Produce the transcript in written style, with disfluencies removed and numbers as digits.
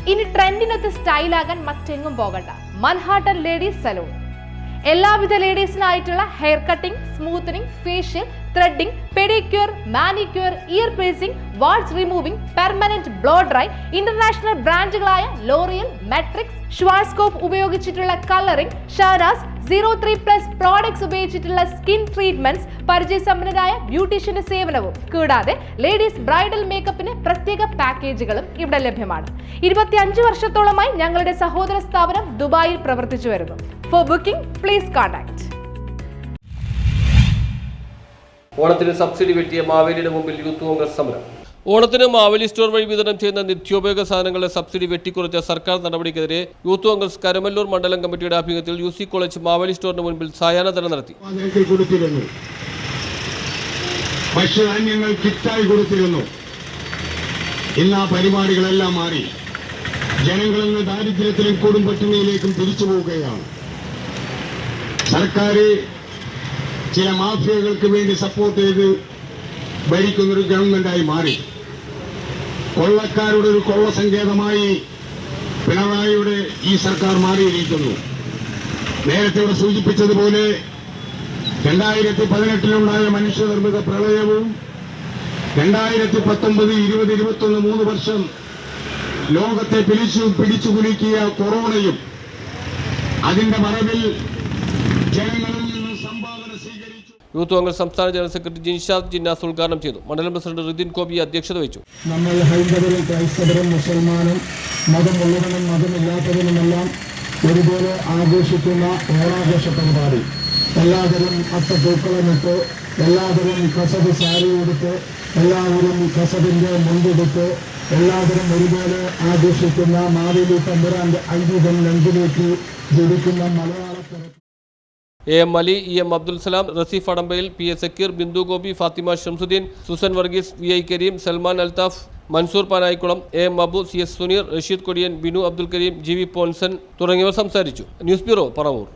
ഇനി ട്രെൻഡിനൊത്ത് സ്റ്റൈലാകാൻ മറ്റെങ്ങും പോകണ്ട. Manhattan ladies salon. എല്ലാവിധ ലേഡീസിനായിട്ടുള്ള hair cutting, smoothening, facial, threading, pedicure, manicure, ear piercing, warts removing, permanent blow dry, international ബ്രാൻഡുകളായ ലോറിയൽ, മെട്രിക്സ്, ഷ്വാർസ്കോപ്പ് ഉപയോഗിച്ചിട്ടുള്ള കളറിംഗ്, ഷാനാസ് 03+ പ്രോഡക്ട്സ് ഉപയോഗിച്ചിട്ടുള്ള സ്കിൻ ട്രീറ്റ്മെന്റ്സ്, പരിചയസമ്പന്നരായ ബ്യൂട്ടീഷ്യന്റെ സേവനവും കൂടാതെ ലേഡീസ് ബ്രൈഡൽ മേക്കപ്പിന് പ്രത്യേക പാക്കേജുകളും ഇവിടെ ലഭ്യമാണ്. 25 വർഷത്തോളമായി ഞങ്ങളുടെ സഹോദര സ്ഥാപനം ദുബായിൽ പ്രവർത്തിച്ചു വരുന്നു. Four booking please contact. ഓണത്തിന് സബ്സിഡി വെട്ടിയ മാവേലിയുടെ മുമ്പിൽ യൂത്ത് കോൺഗ്രസ് സമരം. ഓണത്തിന് മാവേലി സ്റ്റോർ വഴി വിതരണം ചെയ്യുന്ന നിത്യോപയോഗ സാധനങ്ങളുടെ സബ്സിഡി വെട്ടിക്കുറച്ച സർക്കാർ നടപടിക്കെതിരെ യൂത്ത് കോൺഗ്രസ് കരമല്ലൂർ മണ്ഡലം കമ്മിറ്റിയുടെ ആഭിമുഖ്യത്തിൽ UC കോളേജ് മാവേലി സ്റ്റോറിന് മുൻപിൽ സായാഹ്ന ധർണ്ണ നടത്തി. ഭക്ഷ്യധാന്യങ്ങൾ കിറ്റായി കൊടുത്തിരുന്നു. ഇന്ന് ആ പരിപാടികളെല്ലാം മാറി. ജനങ്ങളിൽ നിന്ന് ദാരിദ്ര്യത്തിലും കൊടുംപട്ടിണിയിലേക്കും തിരിച്ചു പോവുകയാണ്. സർക്കാർ ചില മാഫിയകൾക്ക് വേണ്ടി സപ്പോർട്ട് ചെയ്ത് ഭരിക്കുന്നൊരു ഗവൺമെന്റായി മാറി. കൊള്ളക്കാരുടെ ഒരു കൊള്ള സങ്കേതമായി പിണറായിയുടെ ഈ സർക്കാർ മാറിയിരിക്കുന്നു. നേരത്തെ ഇവിടെ സൂചിപ്പിച്ചതുപോലെ 2018 മനുഷ്യനിർമ്മിത പ്രളയവും 2019, 20, 21 3 വർഷം ലോകത്തെ പിടിച്ചു കുലുക്കിയ കൊറോണയും അതിന്റെ മറവിൽ ജനങ്ങളിൽ നിന്ന് സംഭാവന സ്വീകരിച്ചു. യൂത്ത് കോൺഗ്രസ് സംസ്ഥാന ജനറൽ സെക്രട്ടറി ജിൻഷാദ് ജിന്നാസ് ഉദ്ഘാടനം ചെയ്തു. മണ്ഡലം പ്രസിഡന്റ് റിദിൻ കോബി അധ്യക്ഷത വഹിച്ചു. നമ്മൾ ഹൈന്ദവരും ക്രൈസ്തവരും മുസൽമാനും മതമുള്ളവനും മതമില്ലാത്തവനുമെല്ലാം ഒരുപോലെ ആഘോഷിക്കുന്ന ഓണാഘോഷ പരിപാടി. എല്ലാവരും അത്തപ്പൂക്കളമിട്ട്, എല്ലാവരും കസബ് സാരി ഉടുത്ത്, എല്ലാവരും കസബിന്റെ മുണ്ടെടുത്ത്, എല്ലാവരും ഒരുപോലെ ആഘോഷിക്കുന്ന മാവേലി തമ്പുരാന്റെ ഐതിഹ്യം നെഞ്ചിലേക്ക് ജനിക്കുന്ന മലയാളത്തിൽ AM Ali, EM Abdul Salam, Raseef Adampayil, PS Zakir, Bindu Gopi, Fathima Shamsuddin, Susan Varghese, VI Karim, Salman Althaf, Mansoor Panayikulam, AM Abu, CS Suneer, Rasheed Kodiyan, Binu Abdul Karim, GV Ponsan തുടങ്ങിയവർ സംസാരിച്ചു. News bureau, Paravur.